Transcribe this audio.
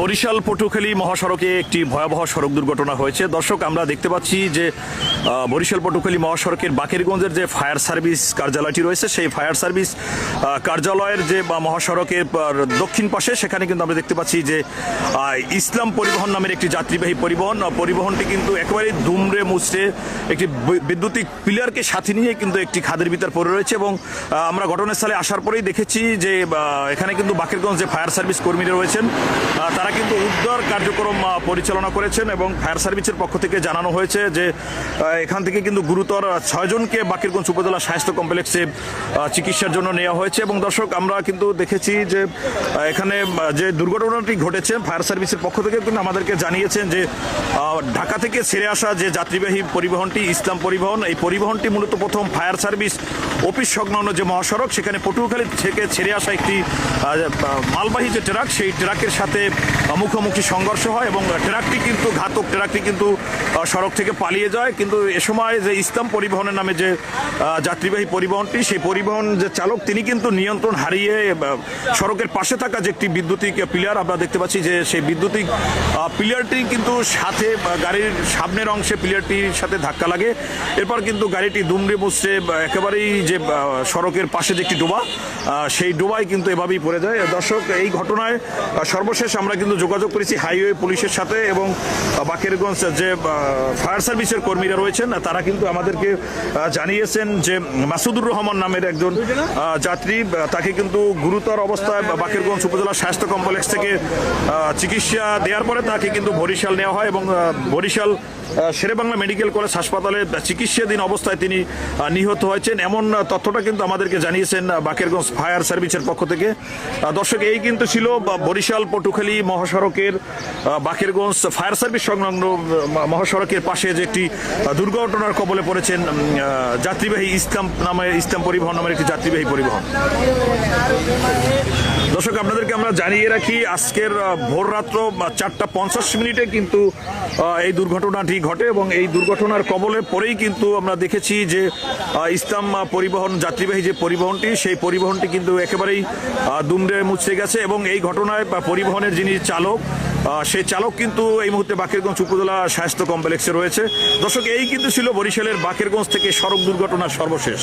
বরিশাল পটুয়াখালী মহাসড়কে একটি ভয়াবহ সড়ক দুর্ঘটনা হয়েছে। দর্শক, আমরা দেখতে পাচ্ছি যে বরিশাল পটুয়াখালী মহাসড়কের বাকেরগঞ্জের যে ফায়ার সার্ভিস কার্যালয়টি রয়েছে, সেই ফায়ার সার্ভিস কার্যালয়ের যে মহাসড়কের দক্ষিণ পাশে সেখানে কিন্তু আমরা দেখতে পাচ্ছি যে ইসলাম পরিবহন নামের একটি যাত্রীবাহী পরিবহনটি কিন্তু একেবারে দুমড়ে মুচড়ে একটি বৈদ্যুতিক পিলারকে সাথে নিয়ে কিন্তু একটি খাদের ভিতর পড়ে রয়েছে। এবং আমরা ঘটনাস্থলে আসার পরেই দেখেছি যে এখানে কিন্তু বাকেরগঞ্জ যে ফায়ার সার্ভিস কর্মীরা রয়েছেন তারা কিন্তু উদ্ধার কার্যক্রম পরিচালনা করেছেন এবং ফায়ার সার্ভিসের পক্ষ থেকে জানানো হয়েছে যে এখান থেকে কিন্তু গুরুতর 6 জনকে বাকেরগঞ্জ উপজেলা স্বাস্থ্য কমপ্লেক্সে চিকিৎসার জন্য নেওয়া হয়েছে। এবং দর্শক, আমরা কিন্তু দেখেছি যে এখানে যে দুর্ঘটনাটি ঘটেছে ফায়ার সার্ভিসের পক্ষ থেকে কিন্তু আমাদেরকে জানিয়েছেন যে ঢাকা থেকে ছেড়ে আসা যে যাত্রীবাহী পরিবহনটি ইসলাম পরিবহন, এই পরিবহনটি মূলত প্রথম ফায়ার সার্ভিস অফিস সংলগ্ন যে মহাসড়ক সেখানে পটুয়াখালী থেকে ছেড়ে আসা একটি মালবাহী যে ট্রাক, সেই ট্রাকের সাথে মুখোমুখি সংঘর্ষ হয় এবং ট্রাকটি কিন্তু সড়ক থেকে পালিয়ে যায়। কিন্তু এ সময় যে ইসলাম পরিবহনের নামে যে যাত্রীবাহী পরিবহনটি, সেই পরিবহন যে চালক তিনি কিন্তু নিয়ন্ত্রণ হারিয়ে সড়কের পাশে থাকা যে একটি বৈদ্যুতিক পিলার আমরা দেখতে পাচ্ছি যে সেই বৈদ্যুতিক পিলারটি কিন্তু সাথে গাড়ির সামনের অংশে পিলারটির সাথে ধাক্কা লাগে। এরপর কিন্তু গাড়িটি দুমড়ে মুচড়ে একেবারেই যে সড়কের পাশে যে একটি ডোবা, সেই ডোবায় কিন্তু এভাবেই পড়ে যায়। দর্শক, এই ঘটনায় সর্বশেষ আমরা কিন্তু যোগাযোগ করেছি হাইওয়ে পুলিশের সাথে এবং বাকেরগঞ্জ যে ফায়ার সার্ভিসের কর্মীরা রয়েছেন তারা কিন্তু আমাদেরকে জানিয়েছেন যে মাসুদুর রহমান নামের একজন যাত্রী, তাকে কিন্তু গুরুতর অবস্থায় বাকেরগঞ্জ উপজেলা স্বাস্থ্য কমপ্লেক্স থেকে চিকিৎসা দেওয়ার পরে তাকে কিন্তু বরিশাল নেওয়া হয় এবং বরিশাল শেরেবাংলা মেডিকেল কলেজ হাসপাতালে চিকিৎসাধীন অবস্থায় তিনি নিহত হয়েছেন, এমন তথ্যটা কিন্তু আমাদেরকে জানিয়েছেন বাকেরগঞ্জ ফায়ার সার্ভিসের পক্ষ থেকে। দর্শক, এই কিন্তু ছিল বরিশাল পটুয়াখালী মহাসড়কের বাকেরগঞ্জ ফায়ার সার্ভিস সংলগ্ন মহাসড়কের পাশে যে একটি দুর্ঘটনার কবলে পড়েছেন যাত্রীবাহী ইসলাম পরিবহন নামের একটি যাত্রীবাহী পরিবহন। দর্শক, আপনাদেরকে আমরা জানিয়ে রাখি আজকের ভোর রাত্র 4:50 কিন্তু এই দুর্ঘটনাটি ঘটে এবং এই দুর্ঘটনার কবলে পরেই কিন্তু আমরা দেখেছি যে ইসলাম পরিবহন যাত্রীবাহী যে পরিবহনটি, সেই পরিবহনটি কিন্তু একেবারেই দুমড়ে মুচড়ে গেছে এবং এই ঘটনায় পরিবহনের যিনি চালক, সেই চালক কিন্তু এই মুহূর্তে বাকেরগঞ্জ উপজেলা স্বাস্থ্য কমপ্লেক্সে রয়েছে। দর্শক, এই কিন্তু ছিল বরিশালের বাকেরগঞ্জ থেকে সড়ক দুর্ঘটনার সর্বশেষ।